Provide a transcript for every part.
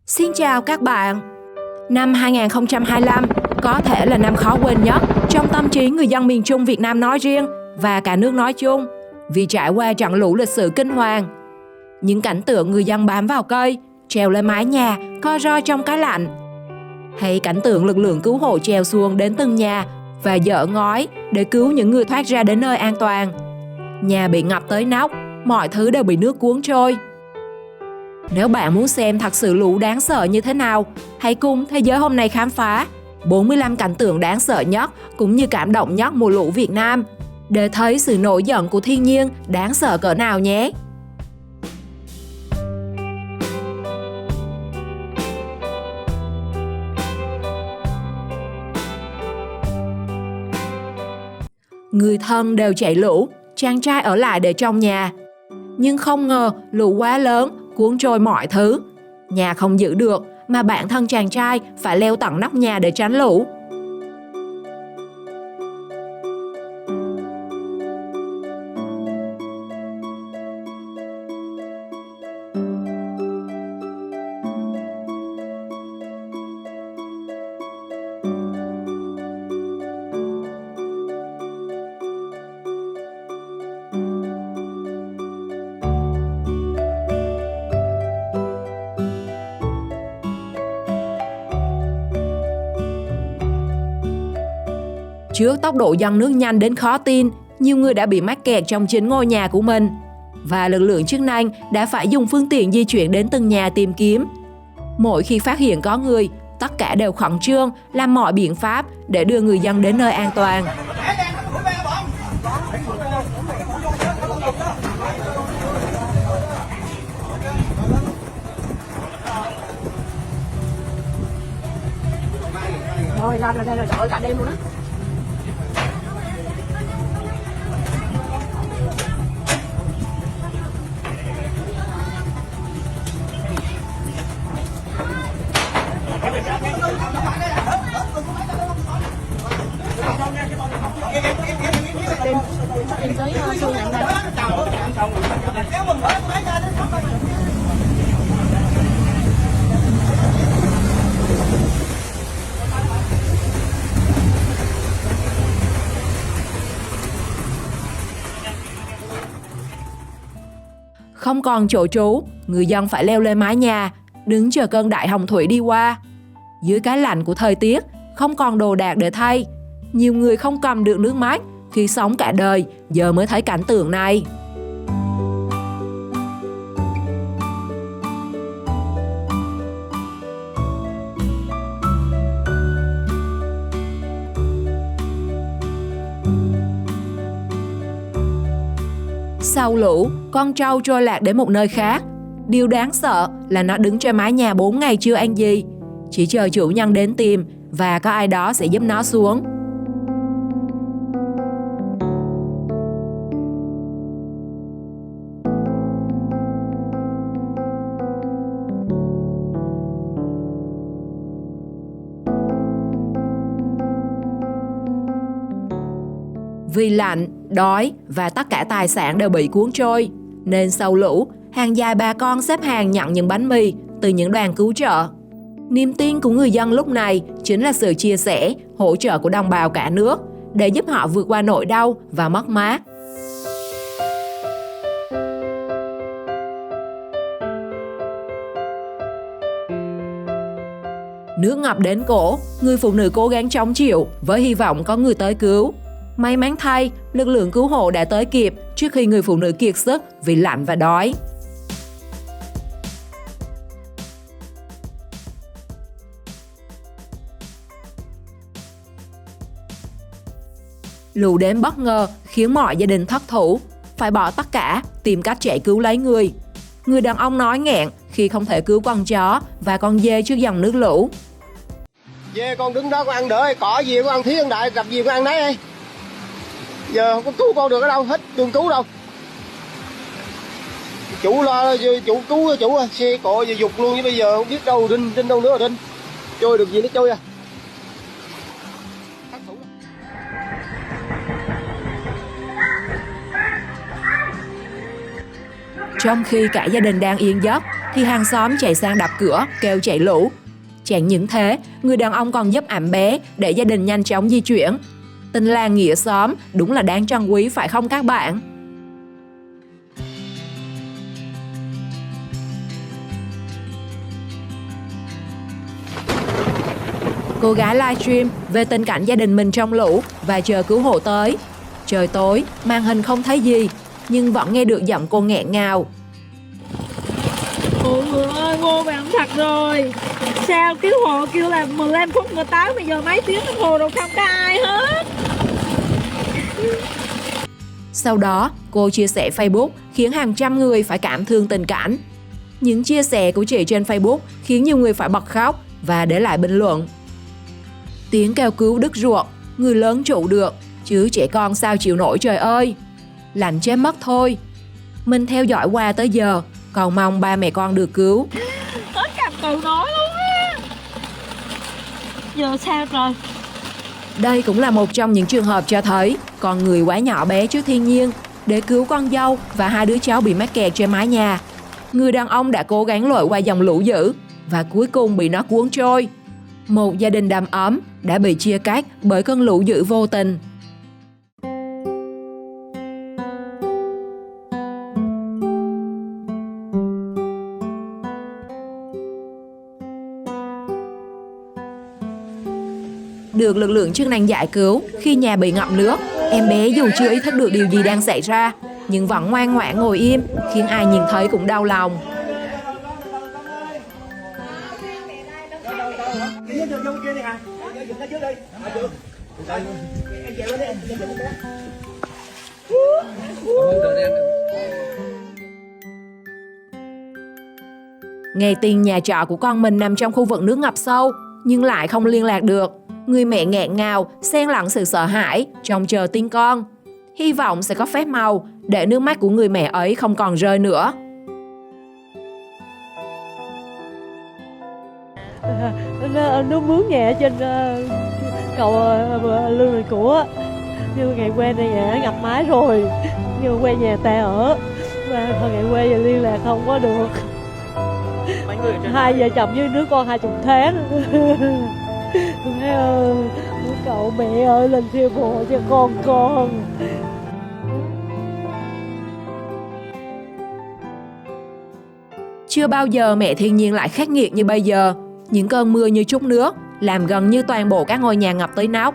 Xin chào các bạn. Năm 2025 có thể là năm khó quên nhất trong tâm trí người dân miền Trung Việt Nam nói riêng và cả nước nói chung vì trải qua trận lũ lịch sử kinh hoàng. Những cảnh tượng người dân bám vào cây, trèo lên mái nhà, co ro trong cái lạnh. Hay cảnh tượng lực lượng cứu hộ trèo xuồng đến từng nhà và dỡ ngói để cứu những người thoát ra đến nơi an toàn. Nhà bị ngập tới nóc, mọi thứ đều bị nước cuốn trôi. Nếu bạn muốn xem thật sự lũ đáng sợ như thế nào, hãy cùng Thế giới hôm nay khám phá 45 cảnh tượng đáng sợ nhất cũng như cảm động nhất mùa lũ Việt Nam để thấy sự nổi giận của thiên nhiên đáng sợ cỡ nào nhé. Người thân đều chạy lũ, chàng trai ở lại để trong nhà. Nhưng không ngờ lũ quá lớn, cuốn trôi mọi thứ. Nhà không giữ được mà bản thân chàng trai phải leo tận nóc nhà để tránh lũ. Trước tốc độ dâng nước nhanh đến khó tin, nhiều người đã bị mắc kẹt trong chính ngôi nhà của mình. Và lực lượng chức năng đã phải dùng phương tiện di chuyển đến từng nhà tìm kiếm. Mỗi khi phát hiện có người, tất cả đều khẩn trương làm mọi biện pháp để đưa người dân đến nơi an toàn. Rồi ra đây là trời cả đêm luôn á. Không còn chỗ trú, người dân phải leo lên mái nhà, đứng chờ cơn đại hồng thủy đi qua. Dưới cái lạnh của thời tiết, không còn đồ đạc để thay. Nhiều người không cầm được nước mắt khi sống cả đời, giờ mới thấy cảnh tượng này. Sau lũ, con trâu trôi lạc đến một nơi khác. Điều đáng sợ là nó đứng trên mái nhà 4 ngày chưa ăn gì, chỉ chờ chủ nhân đến tìm và có ai đó sẽ giúp nó xuống. Vì lạnh, đói và tất cả tài sản đều bị cuốn trôi, nên sau lũ, hàng dài bà con xếp hàng nhận những bánh mì từ những đoàn cứu trợ. Niềm tin của người dân lúc này chính là sự chia sẻ, hỗ trợ của đồng bào cả nước để giúp họ vượt qua nỗi đau và mất mát. Nước ngập đến cổ, người phụ nữ cố gắng chống chịu với hy vọng có người tới cứu. May mắn thay, lực lượng cứu hộ đã tới kịp trước khi người phụ nữ kiệt sức vì lạnh và đói. Lũ đến bất ngờ khiến mọi gia đình thất thủ, phải bỏ tất cả tìm cách chạy cứu lấy người. Người đàn ông nói nghẹn khi không thể cứu con chó và con dê trước dòng nước lũ. Dê con đứng đó con ăn đỡ, cỏ gì con ăn thí ăn đại, gặp gì con ăn đấy. Giờ không có cứu con được ở đâu, hết đường cứu đâu. Chủ lo, chủ cứu chủ xe cộ giờ dục luôn, chứ bây giờ không biết đâu rinh đâu nữa rồi rinh. Trôi được gì nó trôi à. Trong khi cả gia đình đang yên giấc, thì hàng xóm chạy sang đập cửa kêu chạy lũ. Chẳng những thế, người đàn ông còn giúp ẵm bé để gia đình nhanh chóng di chuyển. Tình làng nghĩa xóm đúng là đáng trân quý phải không các bạn? Cô gái livestream về tình cảnh gia đình mình trong lũ và chờ cứu hộ tới. Trời tối, màn hình không thấy gì, nhưng vẫn nghe được giọng cô nghẹn ngào. Mọi người ơi, vô vàng thật rồi. Sao cứu hộ kêu là 15 phút người tới, bây giờ mấy tiếng đồng hồ đâu không có ai hết. Sau đó, cô chia sẻ Facebook khiến hàng trăm người phải cảm thương tình cảnh. Những chia sẻ của chị trên Facebook khiến nhiều người phải bật khóc và để lại bình luận. Tiếng kêu cứu đứt ruột, người lớn trụ được, chứ trẻ con sao chịu nổi trời ơi. Lạnh chết mất thôi. Mình theo dõi qua tới giờ, còn mong ba mẹ con được cứu. Hết cầm cầu nói luôn á. Giờ sao rồi? Đây cũng là một trong những trường hợp cho thấy con người quá nhỏ bé trước thiên nhiên để cứu con dâu và hai đứa cháu bị mắc kẹt trên mái nhà. Người đàn ông đã cố gắng lội qua dòng lũ dữ và cuối cùng bị nó cuốn trôi. Một gia đình đầm ấm đã bị chia cắt bởi cơn lũ dữ vô tình. Được lực lượng chức năng giải cứu khi nhà bị ngập nước, em bé dù chưa ý thức được điều gì đang xảy ra, nhưng vẫn ngoan ngoãn ngồi im, khiến ai nhìn thấy cũng đau lòng. Nghe tin nhà trọ của con mình nằm trong khu vực nước ngập sâu, nhưng lại không liên lạc được. Người mẹ nghẹn ngào, xen lẫn sự sợ hãi, trông chờ tin con. Hy vọng sẽ có phép màu để nước mắt của người mẹ ấy không còn rơi nữa. Nó mướn nhà trên cầu Lương Đình Của. Nhưng ngày qua đây nhà ngập mái rồi. Nhưng qua nhà ta ở. Và ngày qua giờ liên lạc không có được. Hai vợ chồng với đứa con 20 tháng. Mẹ ơi, cậu mẹ ơi, lên thiêu bộ cho con. Chưa bao giờ mẹ thiên nhiên lại khắc nghiệt như bây giờ. Những cơn mưa như trút nước làm gần như toàn bộ các ngôi nhà ngập tới nóc.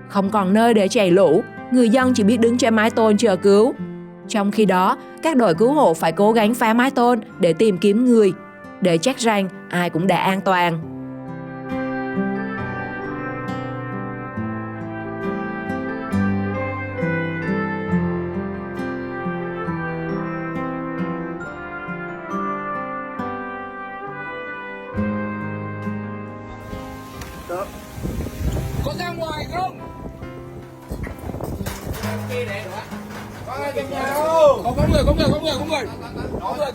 Không còn nơi để chảy lũ, người dân chỉ biết đứng trên mái tôn chờ cứu. Trong khi đó, các đội cứu hộ phải cố gắng phá mái tôn để tìm kiếm người, để chắc rằng ai cũng đã an toàn. Có ra ngoài không?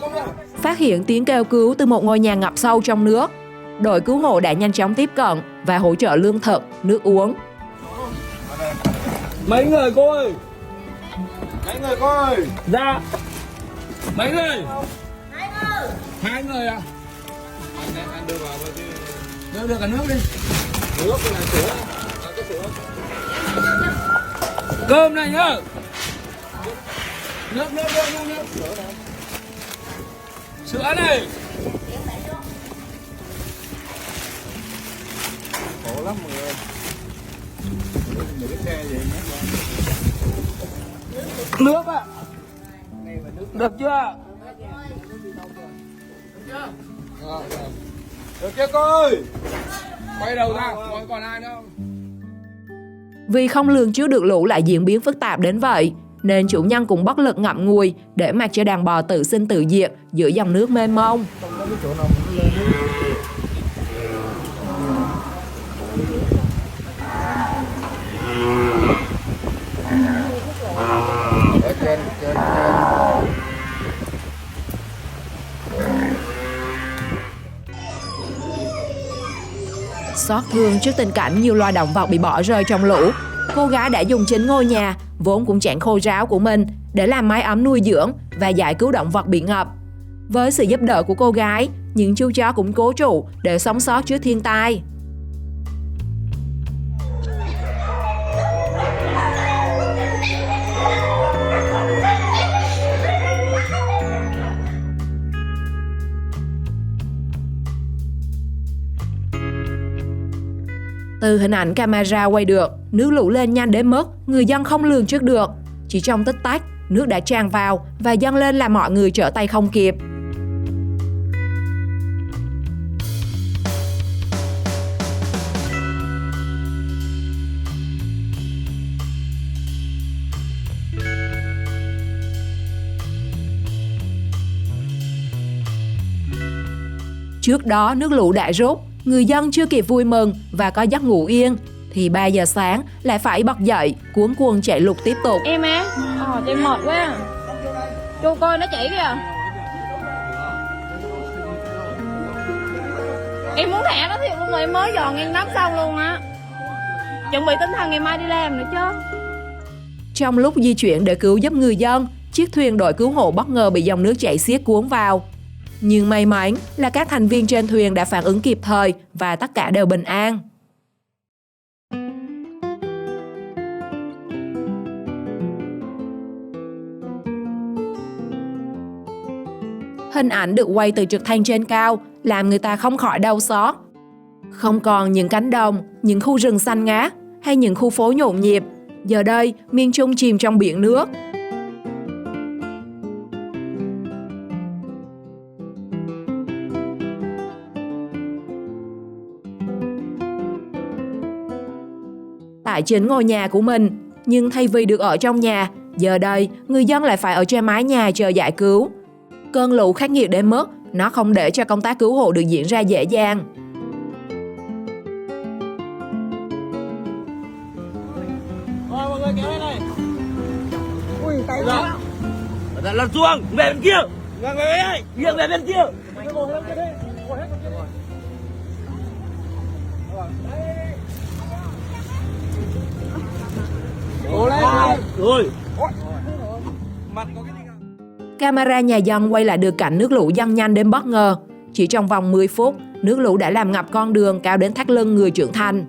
Có người. Phát hiện tiếng kêu cứu từ một ngôi nhà ngập sâu trong nước, đội cứu hộ đã nhanh chóng tiếp cận và hỗ trợ lương thực, nước uống. Mấy người cô ơi? Dạ. Mấy người? Hai người à? Anh đưa vào chứ. Đưa cả nước đi. Nước này sữa. Cái sữa. Cơm này nhá. Nước. Sữa này. Khổ lắm mọi người. Nước à? Được chưa? Được chưa cô ơi? Quay đầu ra, coi còn ai nữa không? Vì không lường trước được lũ lại diễn biến phức tạp đến vậy, nên chủ nhân cũng bất lực ngậm ngùi để mặc cho đàn bò tự sinh tự diệt giữa dòng nước mênh mông. Xót thương trước tình cảnh nhiều loài động vật bị bỏ rơi trong lũ, cô gái đã dùng chính ngôi nhà vốn cũng chẳng khô ráo của mình để làm mái ấm nuôi dưỡng và giải cứu động vật bị ngập. Với sự giúp đỡ của cô gái, những chú chó cũng cố trụ để sống sót trước thiên tai. Từ hình ảnh camera quay được, nước lũ lên nhanh đến mức người dân không lường trước được. Chỉ trong tích tắc, nước đã tràn vào và dâng lên làm mọi người trở tay không kịp. Trước đó nước lũ đã rút, người dân chưa kịp vui mừng và có giấc ngủ yên thì 3 giờ sáng lại phải bật dậy cuống cuồng chạy lụt tiếp tục. Em á, em mệt quá. Chú coi nó chảy kìa. Em muốn thẻ nó thiệt luôn rồi, em mới dọn ngang nắp xong luôn á. Chuẩn bị tinh thần ngày mai đi làm nữa chứ. Trong lúc di chuyển để cứu giúp người dân, chiếc thuyền đội cứu hộ bất ngờ bị dòng nước chảy xiết cuốn vào. Nhưng may mắn là các thành viên trên thuyền đã phản ứng kịp thời và tất cả đều bình an. Hình ảnh được quay từ trực thăng trên cao làm người ta không khỏi đau xót. Không còn những cánh đồng, những khu rừng xanh ngát hay những khu phố nhộn nhịp. Giờ đây, miền Trung chìm trong biển nước. Tại chính ngôi nhà của mình, nhưng thay vì được ở trong nhà, giờ đây người dân lại phải ở trên mái nhà chờ giải cứu. Cơn lũ khắc nghiệt đến mức nó không để cho công tác cứu hộ được diễn ra dễ dàng. Mọi người kéo lên này. Ui, tay ra. Lăn xuống, về bên kia. Về đây, nghiêng về bên kia. Rồi. Camera nhà dân quay lại được cảnh nước lũ dâng nhanh đến bất ngờ. Chỉ trong vòng 10 phút, nước lũ đã làm ngập con đường cao đến thắt lưng người trưởng thành.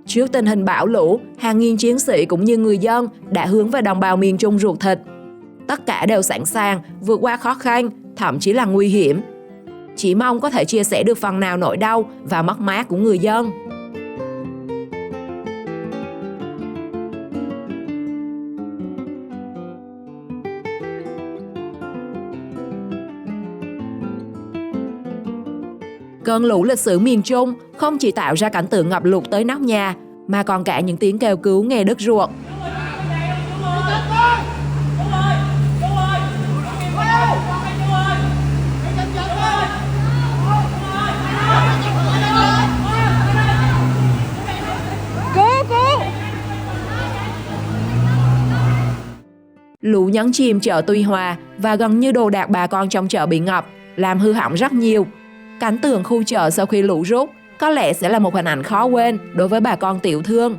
Trước tình hình bão lũ, hàng nghìn chiến sĩ cũng như người dân đã hướng về đồng bào miền Trung ruột thịt. Tất cả đều sẵn sàng vượt qua khó khăn, thậm chí là nguy hiểm. Chỉ mong có thể chia sẻ được phần nào nỗi đau và mất mát của người dân. Cơn lũ lịch sử miền Trung không chỉ tạo ra cảnh tượng ngập lụt tới nóc nhà, mà còn cả những tiếng kêu cứu nghe đứt ruột. Lũ nhấn chìm chợ Tuy Hòa và gần như đồ đạc bà con trong chợ bị ngập, làm hư hỏng rất nhiều. Cảnh tượng khu chợ sau khi lũ rút có lẽ sẽ là một hình ảnh khó quên đối với bà con tiểu thương.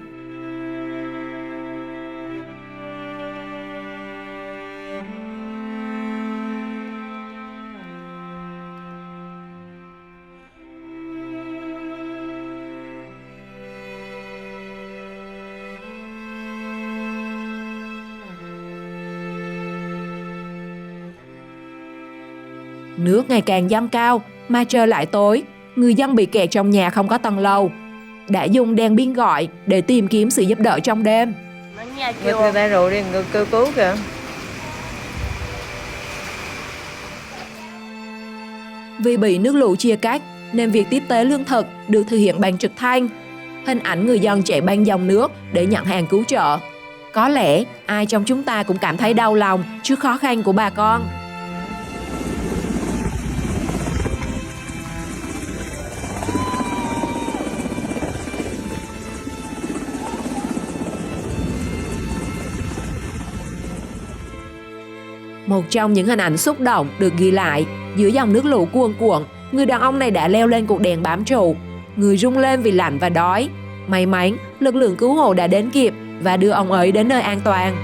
Nước ngày càng dâng cao, mà trời lại tối, người dân bị kẹt trong nhà không có tầng lầu. Đã dùng đèn pin gọi để tìm kiếm sự giúp đỡ trong đêm. Người ta rủ đi kêu cứu kìa. Vì bị nước lũ chia cắt, nên việc tiếp tế lương thực được thực hiện bằng trực thăng. Hình ảnh người dân chạy băng dòng nước để nhận hàng cứu trợ. Có lẽ ai trong chúng ta cũng cảm thấy đau lòng trước khó khăn của bà con. Một trong những hình ảnh xúc động được ghi lại giữa dòng nước lũ cuồn cuộn người đàn ông này đã leo lên cột đèn bám trụ. Người rung lên vì lạnh và đói. May mắn, lực lượng cứu hộ đã đến kịp và đưa ông ấy đến nơi an toàn.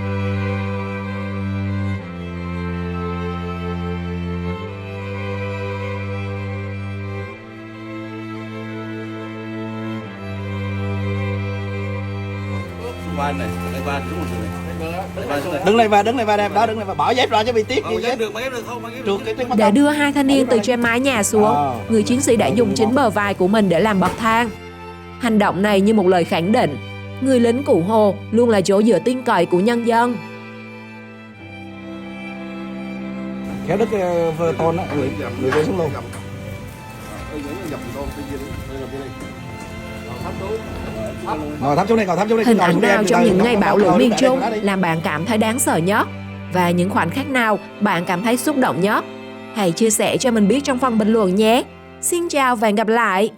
Đứng lên và đem đó, đứng lên và bỏ dép ra chứ bị tiếc gì dép. Để đưa hai thanh niên từ trên mái nhà xuống, người chiến sĩ đã dùng chính bờ vai của mình để làm bậc thang. Hành động này như một lời khẳng định, người lính cụ Hồ luôn là chỗ dựa tin cậy của nhân dân. Kéo đứt cái tôn á, người rơi xuống luôn. Hình ảnh nào trong những ngày bão lũ miền Trung làm bạn cảm thấy đáng sợ nhất? Và những khoảnh khắc nào bạn cảm thấy xúc động nhất? Hãy chia sẻ cho mình biết trong phần bình luận nhé. Xin chào và hẹn gặp lại!